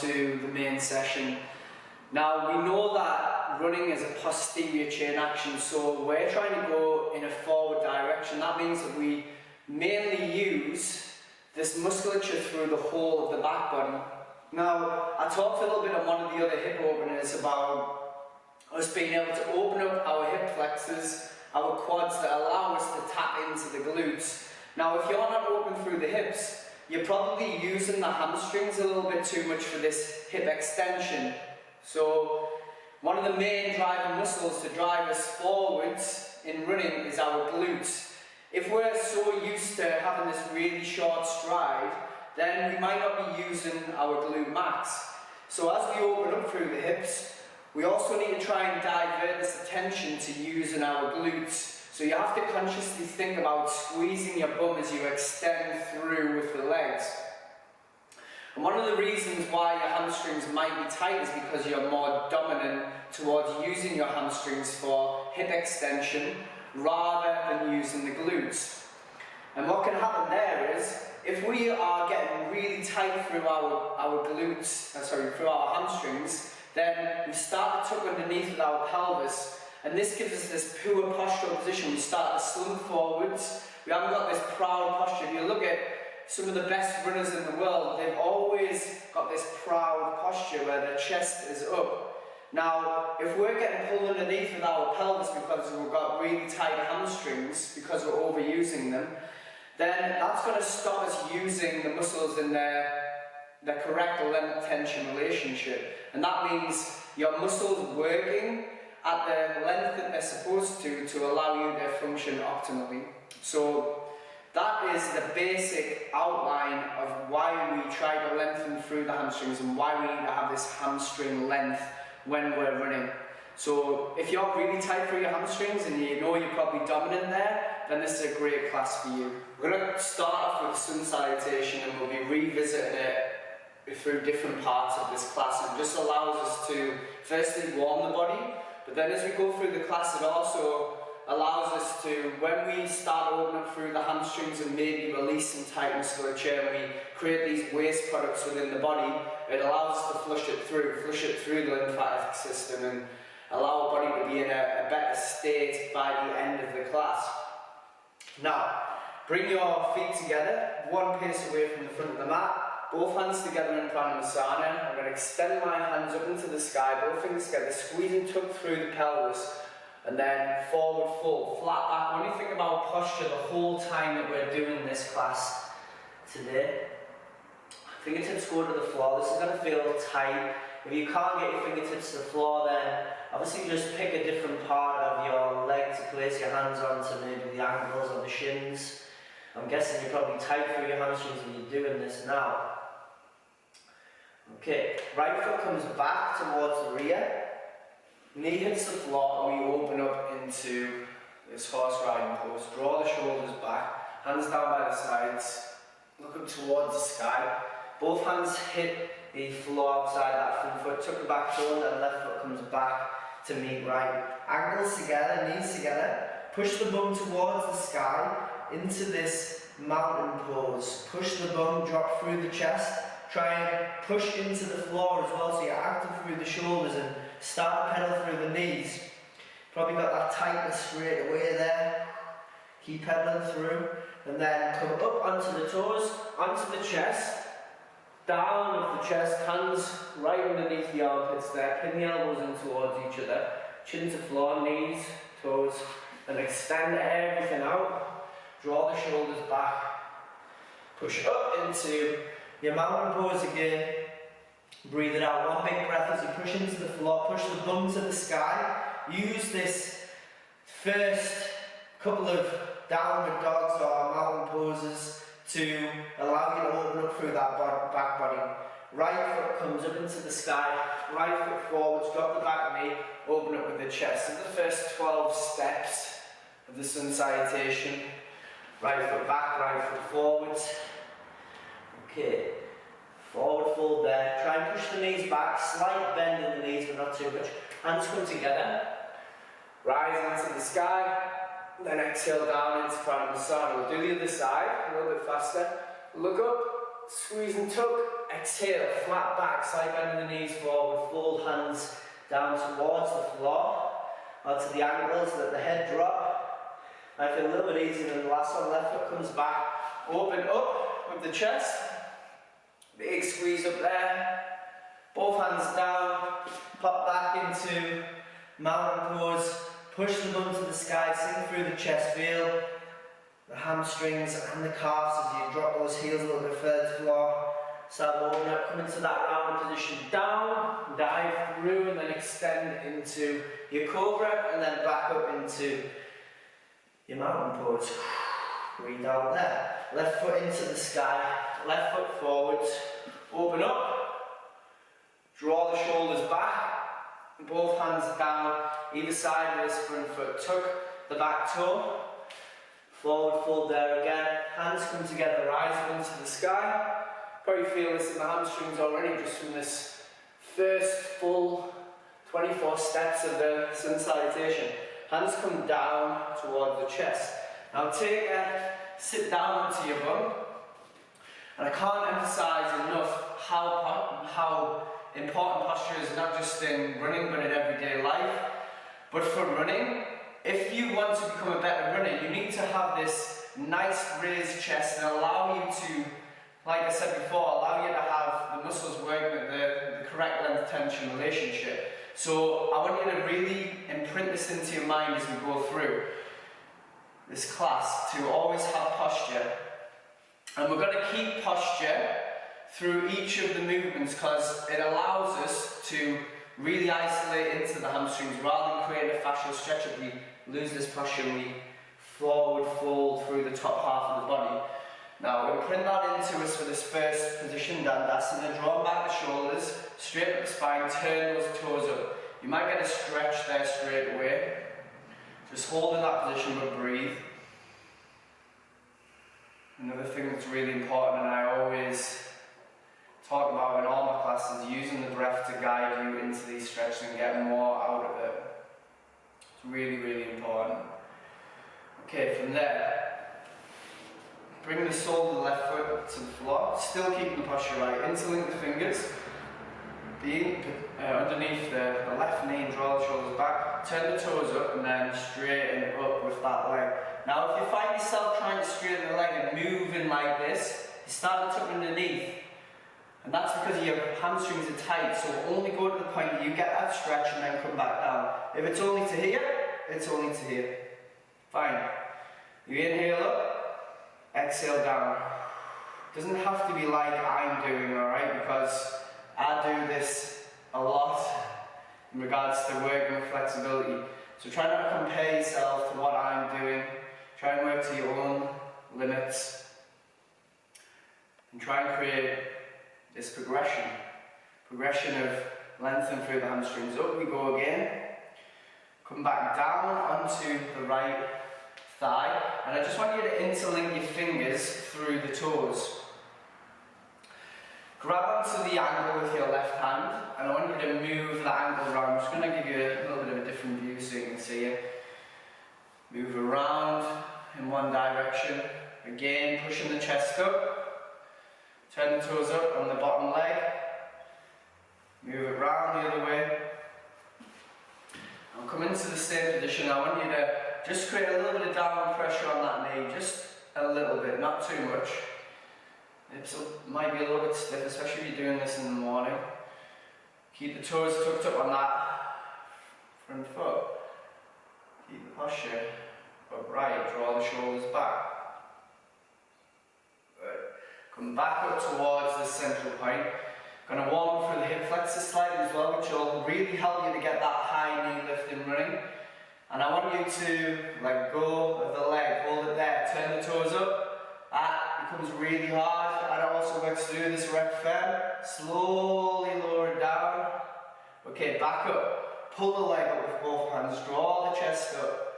to the main session. Now we know that running is a posterior chain action, so we're trying to go in a forward direction. That means that we mainly use this musculature through the whole of the back body. Now, I talked a little bit on one of the other hip openers about us being able to open up our hip flexors, our quads, that allow us to tap into the glutes. Now, if you're not open through the hips, you're probably using the hamstrings a little bit too much for this hip extension. So, one of the main driving muscles to drive us forwards in running is our glutes. If we're so used to having this really short stride, then we might not be using our glute max. So as we open up through the hips, we also need to try and divert this attention to using our glutes. So you have to consciously think about squeezing your bum as you extend through with the legs. And one of the reasons why your hamstrings might be tight is because you're more dominant towards using your hamstrings for hip extension rather than using the glutes. And what can happen there is, if we are getting really tight through our glutes, through our hamstrings, then we start to tuck underneath with our pelvis, and this gives us this poor postural position. We start to slump forwards. We haven't got this proud posture. If you look at some of the best runners in the world, they've always got this proud posture where their chest is up. Now, if we're getting pulled underneath with our pelvis because we've got really tight hamstrings, because we're overusing them, then that's going to stop us using the muscles in their correct length-tension relationship. And that means your muscles working at the length that they're supposed to allow you to function optimally. So that is the basic outline of why we try to lengthen through the hamstrings and why we need to have this hamstring length when we're running. So if you're really tight through your hamstrings and you know you're probably dominant there, then this is a great class for you. We're going to start off with sun salutation, and we'll be revisiting it through different parts of this class. It just allows us to firstly warm the body, but then as we go through the class, it also allows us to, when we start opening up through the hamstrings and maybe release some tight musculature and we create these waste products within the body, it allows us to flush it through the lymphatic system, and allow our body to be in a better state by the end of the class. Now, bring your feet together, one pace away from the front of the mat, both hands together in Pranayama. I'm going to extend my hands up into the sky, both fingers together, squeeze and tuck through the pelvis, and then forward fold, flat back. When you think about posture the whole time that we're doing this class today, fingertips go to the floor. This is going to feel tight. If you can't get your fingertips to the floor, then obviously just pick a different part of your leg to place your hands on, to maybe the ankles or the shins. I'm guessing you're probably tight through your hamstrings when you're doing this now. Okay, right foot comes back towards the rear. Knee hits the floor and we open up into this horse riding pose. Draw the shoulders back, hands down by the sides, look up towards the sky. Both hands hit the floor outside that front foot, tuck the back toe, and then left foot comes back to meet right. Ankles together, knees together. Push the bum towards the sky into this mountain pose. Push the bum, drop through the chest. Try and push into the floor as well, so you're active through the shoulders, and start to pedal through the knees. Probably got that tightness straight away there. Keep pedaling through, and then come up onto the toes, onto the chest. Down of the chest, hands right underneath the armpits there, pin the elbows in towards each other, chin to floor, knees, toes, and extend everything out. Draw the shoulders back, push up into your mountain pose again. Breathe it out, one big breath as you push into the floor, push the bum to the sky. Use this first couple of downward dogs or mountain poses to allow you to open up through that back body. Right foot comes up into the sky, right foot forwards, drop the back knee, open up with the chest. This is the first 12 steps of the sun salutation. Right foot back, right foot forwards. Okay, forward fold there. Try and push the knees back, slight bend in the knees but not too much. Hands come together, rise into the sky. Then exhale down into Pranayama. We'll do the other side a little bit faster. Look up, squeeze and tuck, exhale, flat back, side bend the knees forward, fold hands down towards the floor, or to the ankles, let the head drop. I feel a little bit easier than the last one. Left foot comes back, open up with the chest, big squeeze up there, both hands down, pop back into mountain pose, push the bum to the sky, sink through the chest, feel the hamstrings and the calves as you drop those heels a little bit further to the floor. Start opening up, come into that rounded position, down, dive through and then extend into your cobra and then back up into your mountain pose. Breathe out there. Left foot into the sky, left foot forwards, open up, draw the shoulders back, both hands down, either side of this front foot, tuck the back toe, forward fold there again, hands come together, rise up into the sky. Probably feel this in the hamstrings already just from this first full 24 steps of the sun salutation. Hands come down towards the chest. Now sit down onto your bum. And I can't emphasize enough how important posture is, not just in running but in everyday life. But for running, if you want to become a better runner, you need to have this nice raised chest and allow you to, like I said before, allow you to have the muscles working at the correct length tension relationship. So I want you to really imprint this into your mind as we go through this class, to always have posture. And we're going to keep posture through each of the movements because it allows us to really isolate into the hamstrings rather than create a fascial stretch. If we lose this posture, we forward fold through the top half of the body. Now we'll print that into us for this first position, Dandasana. Draw back the shoulders, straighten up the spine, turn those toes up. You might get a stretch there straight away. Just hold in that position but breathe. Another thing that's really important, and I always talk about in all my classes, using the breath to guide you into these stretches and get more out of it. It's really, really important. Okay, from there, bring the sole of the left foot to the floor, still keeping the posture right. Interlink the fingers, underneath the left knee and draw the shoulders back. Turn the toes up and then straighten up with that leg. Now if you find yourself trying to straighten the leg and moving like this, you start to tuck underneath. And that's because your hamstrings are tight, so only go to the point that you get that stretch and then come back down. If it's only to here, it's only to here. Fine. You inhale up, exhale down. Doesn't have to be like I'm doing, alright? Because I do this a lot in regards to working with flexibility. So try not to compare yourself to what I'm doing. Try and work to your own limits. And try and create this progression of lengthen through the hamstrings. Up we go again. Come back down onto the right thigh. And I just want you to interlink your fingers through the toes. Grab onto the ankle with your left hand, and I want you to move that ankle around. I'm just going to give you a little bit of a different view so you can see it. Move around in one direction. Again, pushing the chest up. Turn the toes up on the bottom leg. Move it round the other way. And come into the same position. I want you to just create a little bit of downward pressure on that knee. Just a little bit, not too much. It might be a little bit stiff, especially if you're doing this in the morning. Keep the toes tucked up on that front foot. Keep the posture upright, draw the shoulders back. Good. Come back up towards the central point. Going to warm up through the hip flexors slightly as well, which will really help you to get that high knee lift in running. And I want you to let go of the leg, hold it there, turn the toes up. That becomes really hard, and it also works through this rep firm. Slowly lower it down. Okay, back up. Pull the leg up with both hands, draw the chest up,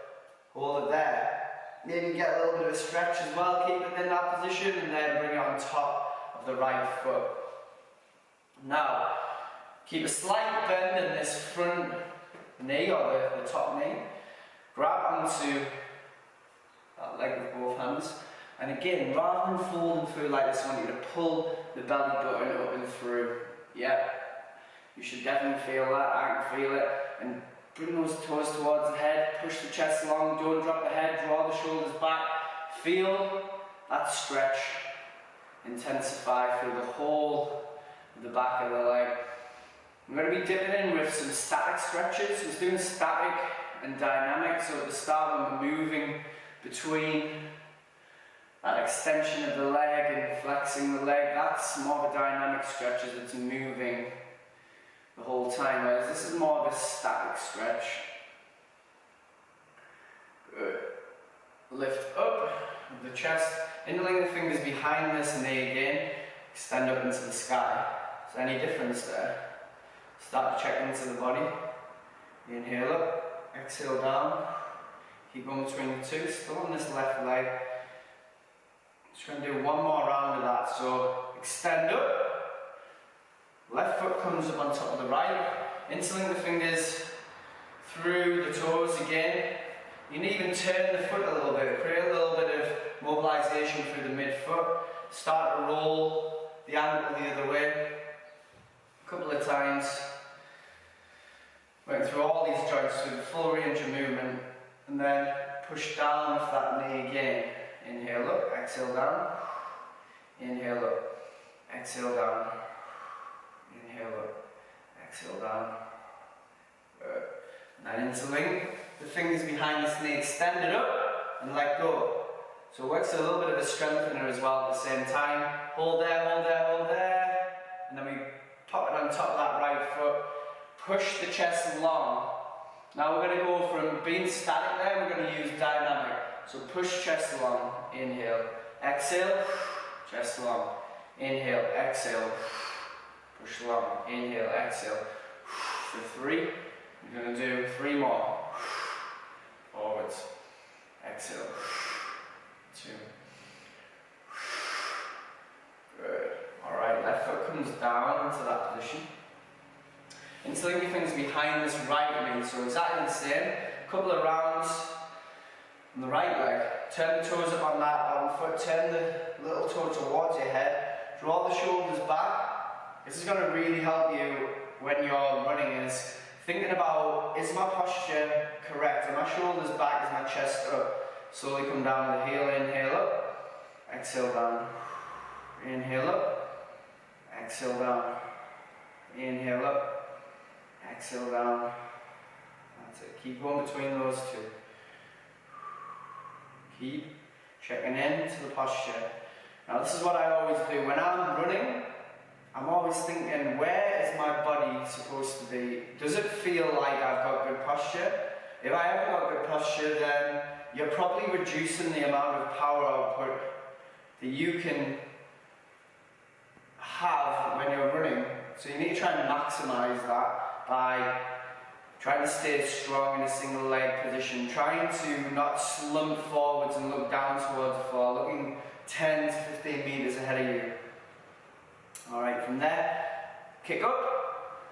hold it there. Maybe get a little bit of a stretch as well, keep it in that position, and then bring it on top of the right foot. Now, keep a slight bend in this front knee, or the top knee. Grab onto that leg with both hands. And again, rather than folding through like this, I want you to pull the belly button up and through. Yep. You should definitely feel that. I can feel it. And bring those toes towards the head, push the chest along, don't drop the head, draw the shoulders back. Feel that stretch intensify through the whole of the back of the leg. I'm going to be dipping in with some static stretches. We're doing static and dynamic, so at the start when we're moving between that extension of the leg and flexing the leg, that's more of a dynamic stretch as it's moving the whole time, whereas this is more of a static stretch. Good. Lift up with the chest, interlink the fingers behind this knee again, extend up into the sky. Is there any difference there? Start to check into the body. Inhale up, exhale down. Keep going between the two, still on this left leg. Just going to do one more round of that. So extend up. Left foot comes up on top of the right. Interlink the fingers through the toes again. You can even turn the foot a little bit, create a little bit of mobilization through the midfoot. Start to roll the ankle the other way. A couple of times. Going through all these joints through the full range of movement. And then push down with that knee again. Inhale up, exhale down. Inhale up, exhale down. Inhale up, exhale down. Good. And then interlink the fingers behind this knee, extend it up and let go. So it works a little bit of a strengthener as well at the same time. Hold there, hold there, hold there. And then we pop it on top of that right foot. Push the chest along. Now we're going to go from being static there, we're going to use dynamic. So push chest along, inhale, exhale, chest along, inhale, exhale, push along, inhale, exhale. For 3, we're going to do 3 more. Forwards, exhale, 2. Good. Alright, left foot comes down into that position. Interlink your fingers behind this right knee, so exactly the same. Couple of rounds on the right leg. Turn the toes up on that bottom foot, turn the little toe towards your head, draw the shoulders back. This is going to really help you when you're running, is thinking about, is my posture correct? Are my shoulders back? Is my chest up? Slowly come down with the heel, inhale up, exhale down, inhale up, exhale down, inhale up, exhale down. That's it. Keep going between those two. Keep checking into the posture. Now this is what I always do. When I'm running, I'm always thinking, where is my body supposed to be? Does it feel like I've got good posture? If I haven't got good posture, then you're probably reducing the amount of power output that you can have when you're running. So you need to try and maximize that by trying to stay strong in a single leg position, trying to not slump forwards and look down towards the floor, looking 10 to 15 meters ahead of you. Alright, from there, kick up,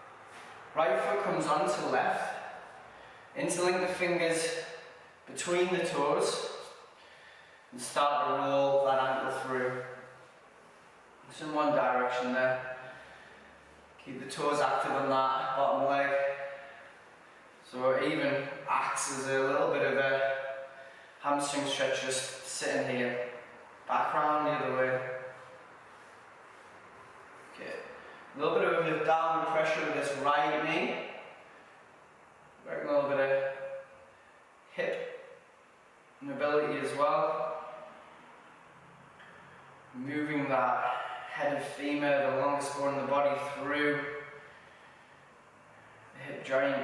right foot comes onto the left, interlink the fingers between the toes, and start to roll that ankle through. Just in one direction there. Keep the toes active on that bottom leg. So it even acts as a little bit of a hamstring stretch, just sitting here. Back round the other way. Okay. A little bit of a downward pressure with this right knee. Working a little bit of hip mobility as well. Moving that head of femur, the longest bone in the body, through the hip joint.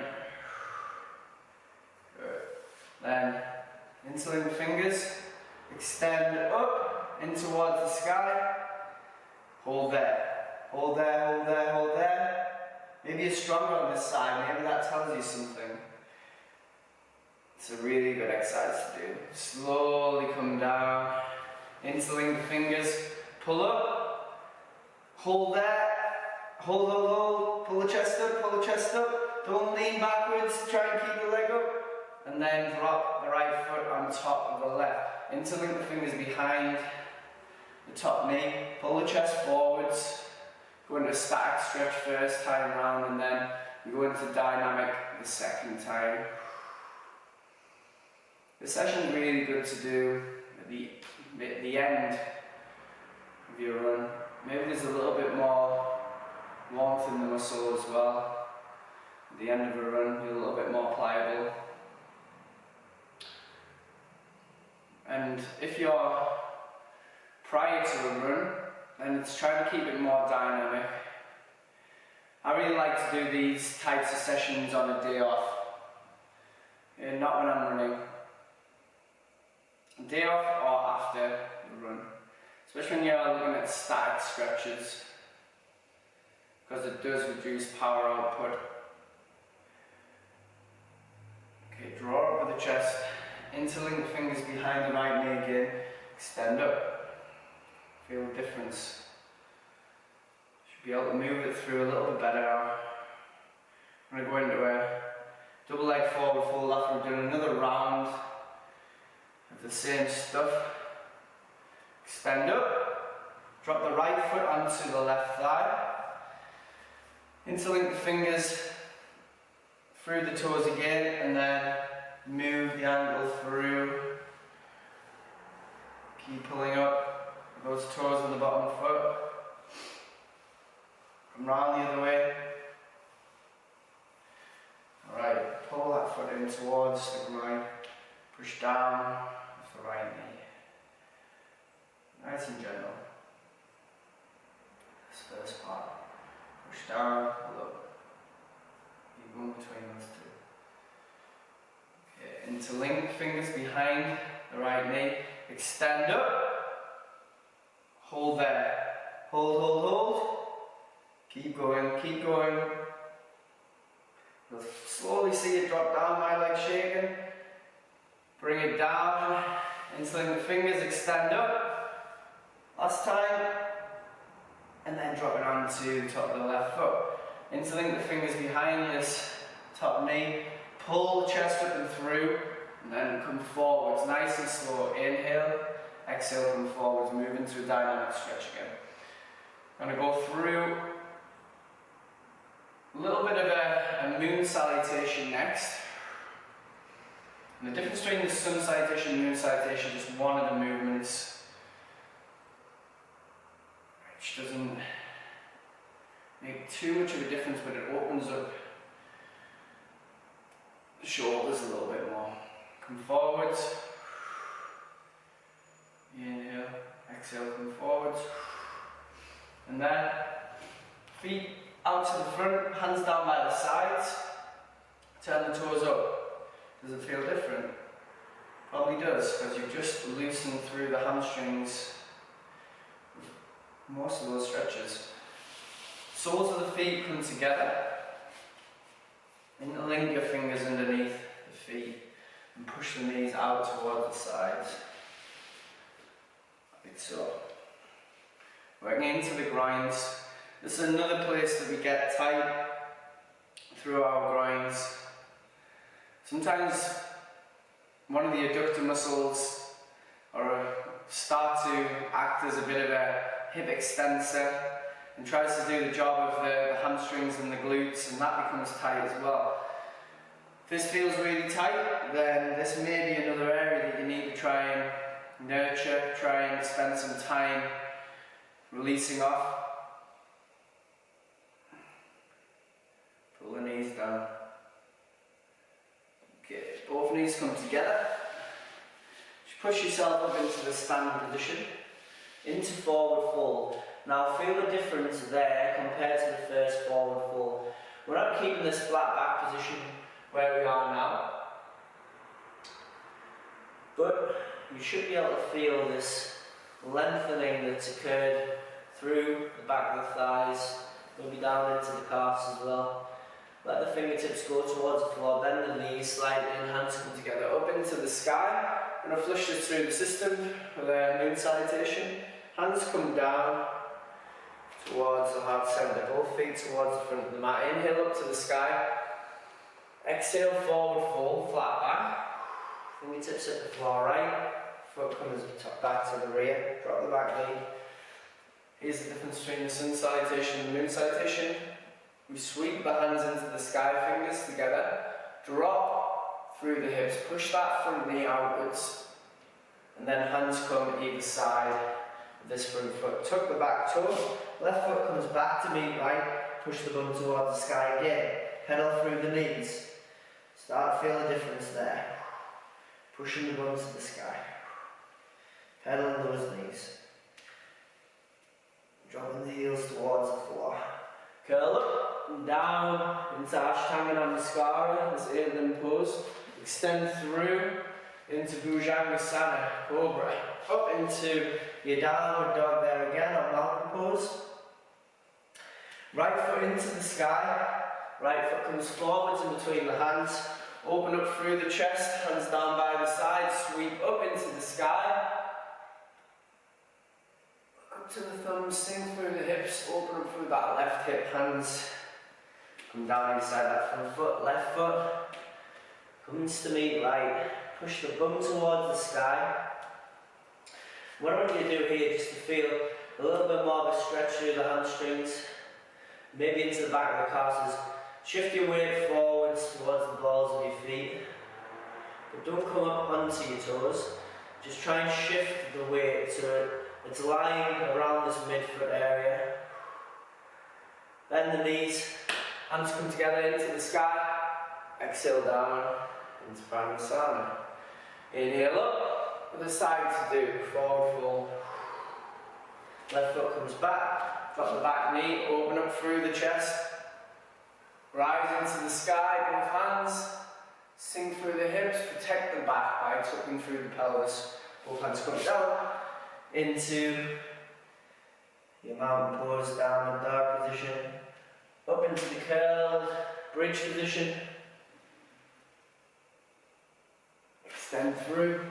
Good. Then interlink the fingers, extend up in towards the sky. Hold there, hold there, hold there, hold there. Maybe you're stronger on this side, maybe that tells you something. It's a really good exercise to do. Slowly come down, interlink the fingers, pull up, hold there, hold, hold, hold, pull the chest up, don't lean backwards, try and keep the leg up, and then drop the right foot on top of the left. interlink the fingers behind the top knee, pull the chest forwards, go into a static stretch first time round, and then you go into dynamic the second time. This session is really good to do at the end of your run. Maybe there's a little bit more warmth in the muscle as well. At the end of a run, you're a little bit more pliable. And if you're prior to a run, then it's trying to keep it more dynamic. I really like to do these types of sessions on a day off, not when I'm running. A day off or after the run, especially when you're looking at static stretches, because it does reduce power output. Okay, draw up with the chest, interlink the fingers behind the right knee again, extend up, feel the difference. Be able to move it through a little bit better now. I'm going to go into a double leg forward fold after we've done another round of the same stuff. Extend up, drop the right foot onto the left thigh, interlink the fingers through the toes again, and then move the ankle through. Keep pulling up those toes on the bottom foot. Come round the other way. Alright, pull that foot in towards the groin. Push down with the right knee. Nice and gentle. This first part. Push down, pull up. Keep going between those two. Okay, interlink fingers behind the right knee. Extend up. Hold there. Hold, hold, hold. Keep going, keep going. You'll slowly see it drop down, my leg shaking. Bring it down, interlink the fingers, extend up. Last time. And then drop it onto the top of the left foot. Interlink the fingers behind this top knee. Pull the chest up and through, and then come forwards, nice and slow. Inhale, exhale, come forwards, move into a dynamic stretch again. I'm going to go through a little bit of a moon salutation next. And the difference between the sun salutation and moon salutation is just one of the movements, which doesn't make too much of a difference, but it opens up the shoulders a little bit more. Come forwards. Inhale, exhale, come forwards. And then feet out to the front, hands down by the sides. Turn the toes up. Does it feel different? Probably does, because you've just loosened through the hamstrings with most of those stretches. Soles of the feet come together. Interlink your fingers underneath the feet and push the knees out towards the sides. Like so. Working into the groins. This is another place that we get tight through our groins. Sometimes one of the adductor muscles start to act as a bit of a hip extensor and tries to do the job of the hamstrings and the glutes, and that becomes tight as well. If this feels really tight, then this may be another area that you need to try and nurture, try and spend some time releasing off. Pull the knees down. Okay, both knees come together. Just push yourself up into the standing position, into forward fold. Now feel the difference there compared to the first forward fold. We're not keeping this flat back position where we are now, but you should be able to feel this lengthening that's occurred through the back of the thighs, maybe down into the calves as well. Let the fingertips go towards the floor, bend the knees slightly and hands come together up into the sky. I'm going to flush this through the system with a moon salutation. Hands come down towards the heart centre, both feet towards the front of the mat. Inhale up to the sky. Exhale, forward fold, flat back. Fingertips at the floor right, foot comes back to the rear, drop the back knee. Here's the difference between the sun salutation and the moon salutation. We sweep the hands into the sky, fingers together, drop through the hips, push that front knee outwards, and then hands come either side of this front foot. Tuck the back toe, left foot comes back to meet right, push the bum towards the sky again, pedal through the knees. Start to feel the difference there. Pushing the bum to the sky, pedaling those knees. Dropping the heels towards the floor. Curl up and down into Ashtanga Namaskara, this Earthling pose. Extend through into Bhujangasana, Cobra. Up into your downward dog there again, or mountain pose. Right foot into the sky. Right foot comes forwards in between the hands. Open up through the chest, hands down by the side. Sweep up into the sky. To the thumbs, sink through the hips, open up through that left hip, hands come down inside that front foot, left foot comes to meet right, push the bum towards the sky. What I want you to do here, just to feel a little bit more of a stretch through the hamstrings, maybe into the back of the calves, shift your weight forwards towards the balls of your feet, but don't come up onto your toes, just try and shift the weight so it's lying around this mid-foot area. Bend the knees, hands come together into the sky. Exhale down into Padmasana. Inhale up, other side to do, forward fold. Left foot comes back, drop the back knee, open up through the chest. Rise into the sky, both hands. Sink through the hips, protect the back by tucking through the pelvis. Both hands come down. Into your mountain pose, downward dog position, up into the curled bridge position, extend through,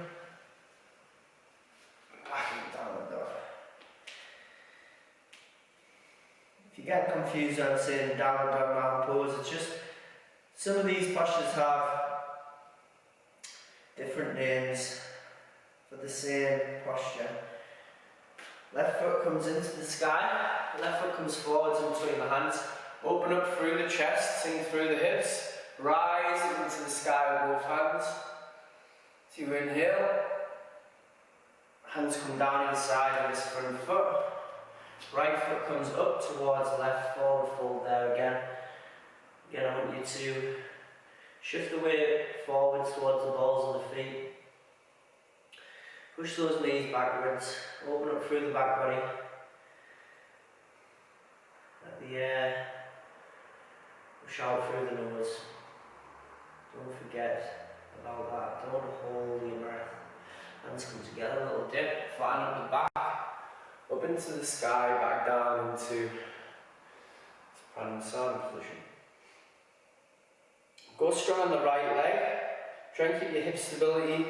back into downward dog. If you get confused on saying downward dog, mountain pose, it's just some of these postures have different names for the same posture. Left foot comes into the sky, left foot comes forwards in between the hands, open up through the chest, sink through the hips, rise into the sky with both hands. So you inhale, hands come down inside of this front foot, right foot comes up towards left, forward fold there again. Again, I want you to shift the weight forwards towards the balls of the feet. Push those knees backwards, open up through the back body. Let the air push out through the nose. Don't forget about that, don't hold your breath. Hands come together, a little dip, flatten up the back, up into the sky, back down into Padmasana position. Go strong on the right leg, try and keep your hip stability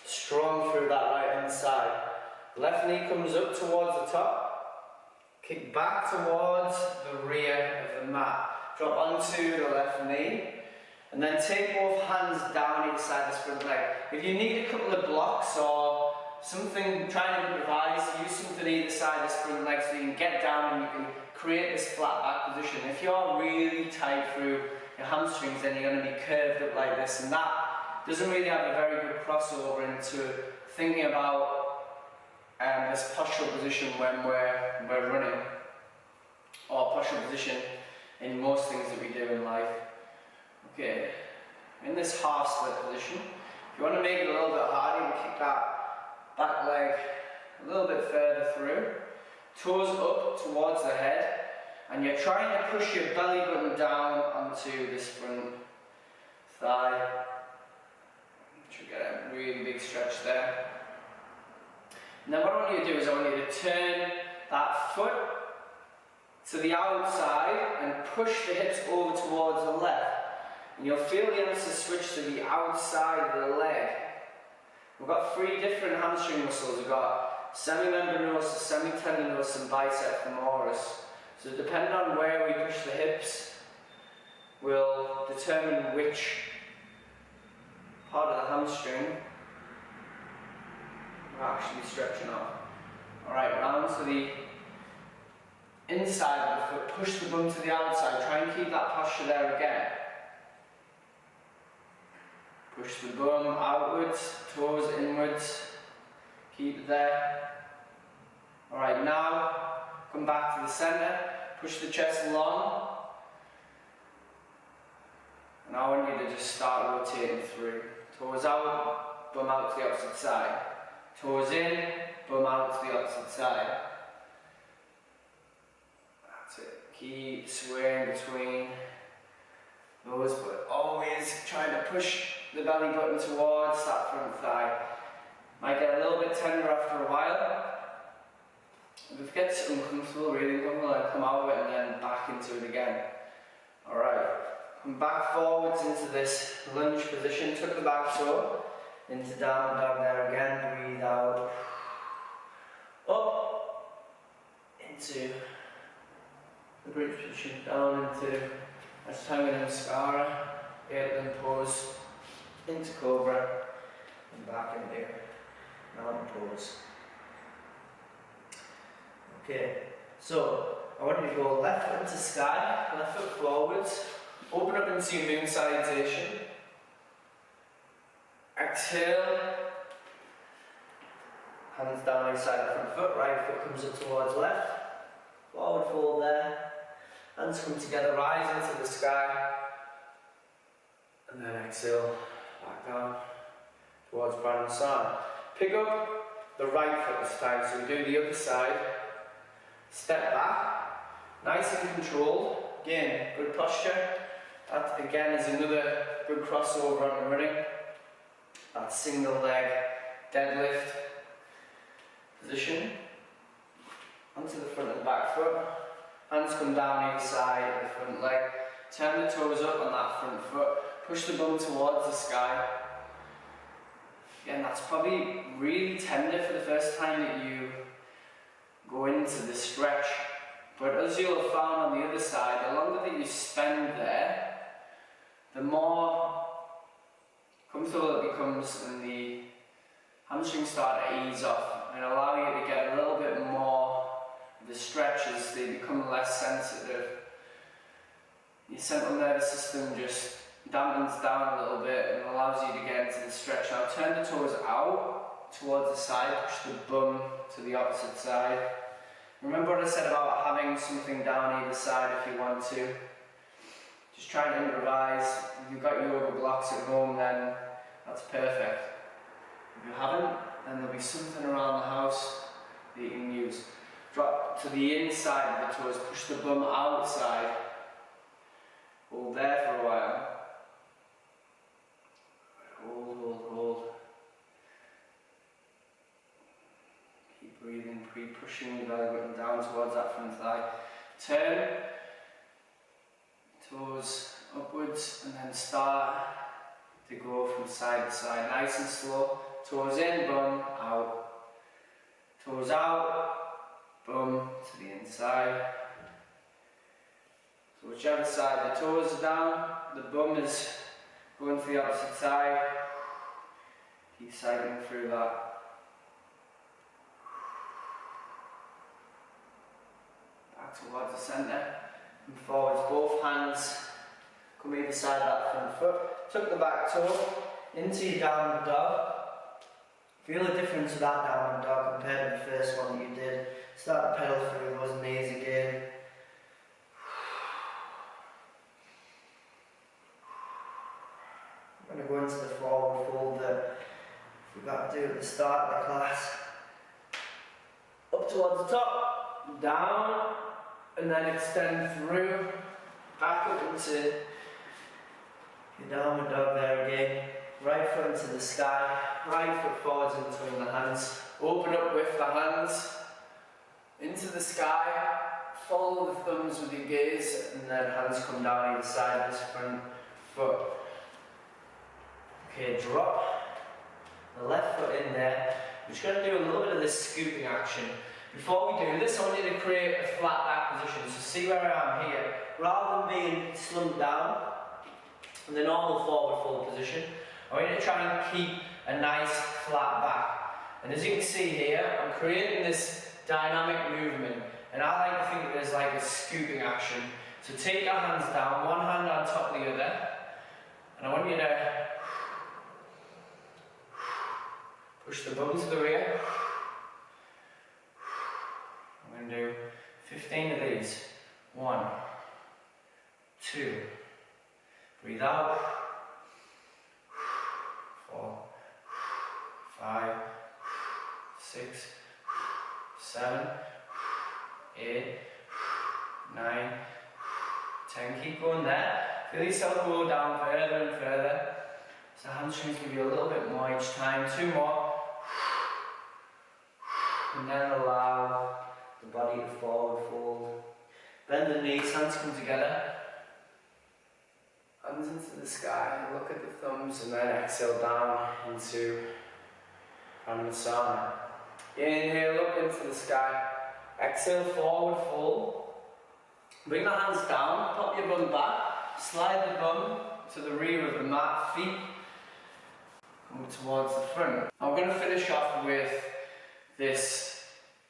strong through that right hand side. Left knee comes up towards the top, kick back towards the rear of the mat, drop onto the left knee, and then take both hands down either side of this front leg. If you need a couple of blocks or something, trying to improvise, use something either side of this front leg so you can get down and you can create this flat back position. If you're really tight through your hamstrings, then you're going to be curved up like this, and that doesn't really have a very good crossover into thinking about this postural position when we're running, or postural position in most things that we do in life. Okay, in this half split position, if you want to make it a little bit harder, you can kick that back leg a little bit further through, toes up towards the head, and you're trying to push your belly button down onto this front thigh. Should get a really big stretch there. And then what I want you to do is I want you to turn that foot to the outside and push the hips over towards the left. And you'll feel the emphasis switch to the outside of the leg. We've got three different hamstring muscles. We've got semimembranosus, semitendinosus, and bicep femoris. So depending on where we push the hips, will determine which part of the hamstring We're actually stretching out. Alright, round to the inside of the foot, push the bum to the outside, try and keep that posture there again. Push the bum outwards, toes inwards, keep it there. Alright, now come back to the centre, push the chest long. And I want you to just start rotating through. Toes out, bum out to the opposite side. Toes in, bum out to the opposite side. That's it. Keep swaying between those, but always trying to push the belly button towards that front thigh. Might get a little bit tender after a while. If it gets uncomfortable, really uncomfortable, then come out of it and then back into it again. Alright, come back forwards into this lunge position, tuck the back toe into downward dog there again, breathe out. Up, into the bridge position, down into Hamstring Skara, Airplane pose, into Cobra, and back into mountain pose. Okay, so I want you to go left foot into sky, left foot forwards, open up into your moon salutation. Exhale, hands down inside the front foot, right foot comes up towards left, forward fold there, hands come together, rise into the sky, and then exhale, back down towards Pranasana. Pick up the right foot this time, so we do the other side, step back, nice and controlled, again, good posture. That again is another good crossover on the running. That single leg deadlift position. Onto the front and back foot. Hands come down either side of the front leg. Turn the toes up on that front foot. Push the bum towards the sky. Again, that's probably really tender for the first time that you go into the stretch. But as you'll have found on the other side, the longer that you spend there, the more comfortable it becomes and the hamstrings start to ease off and allow you to get a little bit more of the stretch as they become less sensitive. Your central nervous system just dampens down a little bit and allows you to get into the stretch. Now turn the toes out towards the side, push the bum to the opposite side. Remember what I said about having something down either side if you want to. Just try to improvise. If you've got yoga blocks at home, then that's perfect. If you haven't, then there'll be something around the house that you can use. Drop to the inside of the toes, push the bum outside. Hold there for a while. Hold, hold, hold. Keep breathing, pushing the belly button down towards that front thigh. Turn. Toes upwards and then start to go from side to side, nice and slow. Toes in, bum out. Toes out, bum to the inside. So whichever side the toes are down, the bum is going to the opposite side. Keep cycling through that. Back towards the centre. And forwards, both hands come either side of that front foot. Tuck the back toe into your downward dog. Feel the difference of that downward dog compared to the first one that you did. Start to pedal through those knees again. I'm going to go into the forward fold that we got to do at the start of the class. Up towards the top, down. And then extend through, back up into your downward dog there again. Right foot into the sky, right foot forwards in between the hands. Open up with the hands into the sky. Follow the thumbs with your gaze, and then hands come down either side of this front foot. Okay, drop the left foot in there. We're just going to do a little bit of this scooping action. Before we do this, I want you to create a flat back position. So see where I am here. Rather than being slumped down in the normal forward fold position, I want you to try and keep a nice flat back. And as you can see here, I'm creating this dynamic movement, and I like to think of it as like a scooping action. So take your hands down, one hand on top of the other, and I want you to push the bum to the rear. I'm going to do 15 of these. 1, 2, breathe out, 4, 5, 6, 7, 8, 9, 10. Keep going there. Feel yourself go down further and further. So hamstrings give you a little bit more each time. 2 more. And then allow the body to forward fold. Bend the knees, hands come together. Hands into the sky, look at the thumbs, and then exhale down into Hamstrings. Inhale up into the sky. Exhale, forward fold. Bring the hands down, pop your bum back, slide the bum to the rear of the mat, feet come towards the front. Now we're going to finish off with this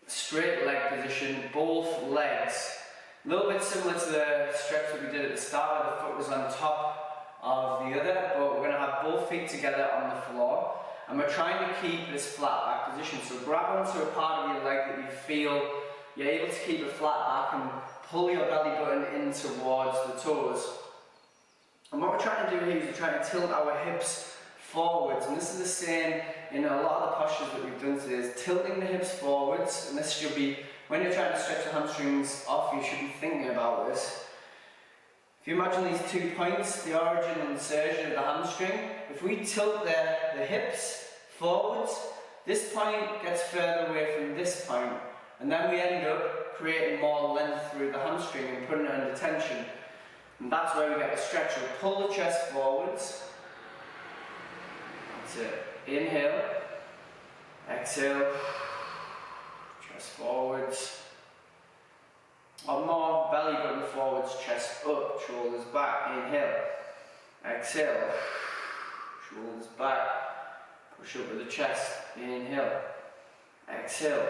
straight leg position, both legs. A little bit similar to the stretch that we did at the start, where the foot was on top of the other, but we're going to have both feet together on the floor. And we're trying to keep this flat back position. So grab onto a part of your leg that you feel you're able to keep it flat back and pull your belly button in towards the toes. And what we're trying to do here is we're trying to tilt our hips forwards. And this is the same in a lot of the postures that we've done today, is tilting the hips forwards. And this should be, when you're trying to stretch the hamstrings off, you should be thinking about this. If you imagine these 2 points, the origin and insertion of the hamstring, if we tilt the hips forwards, this point gets further away from this point, and then we end up creating more length through the hamstring and putting it under tension. And that's where we get the stretch. We'll pull the chest forwards. That's it. Inhale. Exhale. Chest forwards. Or more, belly button forwards, chest up, shoulders back. Inhale. Exhale. Shoulders back. Push up with the chest. Inhale. Exhale.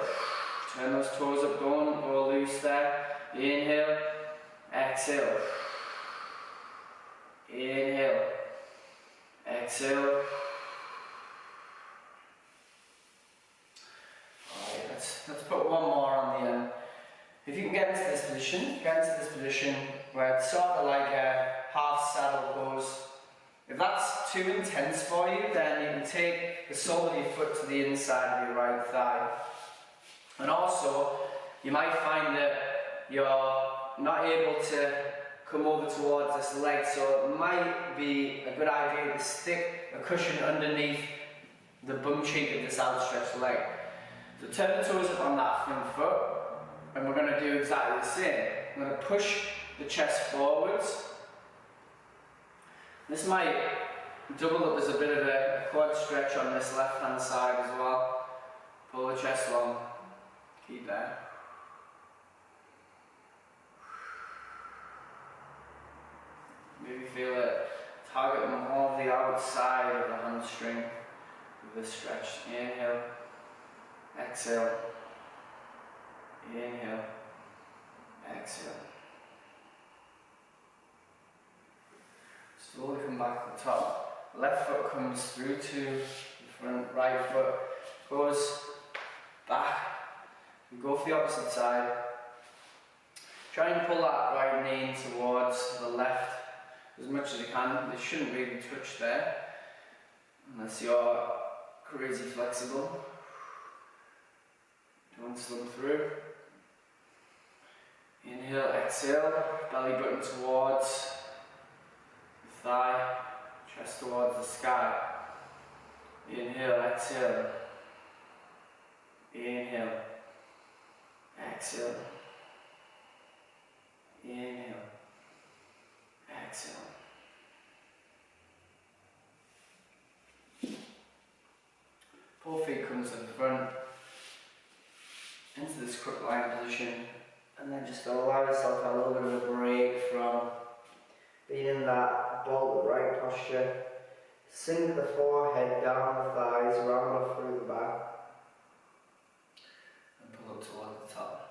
Turn those toes up, don't go loose there. Inhale. Exhale. Inhale. Exhale. Alright, let's put one more on the end. If you can get into this position where it's sort of like a half saddle pose. If that's too intense for you, then you can take the sole of your foot to the inside of your right thigh. And also, you might find that you're not able to come over towards this leg, so it might be a good idea to stick a cushion underneath the bum cheek of this outstretched leg. So turn the toes up on that front foot, and we're going to do exactly the same. I'm going to push the chest forwards. This might double up as a bit of a quad stretch on this left hand side as well. Pull the chest long, keep there. Maybe feel it target more of the outside of the hamstring with this stretch. Inhale, exhale, inhale, exhale. Slowly come back to the top. Left foot comes through to the front, right foot goes back. We go for the opposite side. Try and pull that right knee in towards the left as much as you can. They shouldn't really touch there unless you're crazy flexible. Don't slip through. Inhale, exhale, belly button towards the thigh, chest towards the sky. Inhale, exhale. Inhale, exhale. Inhale, exhale. Both feet come to the front, into this crook line position, and then just allow yourself a little bit of a break from being in that bolt right posture. Sink the forehead down the thighs, round off through the back. towards the top.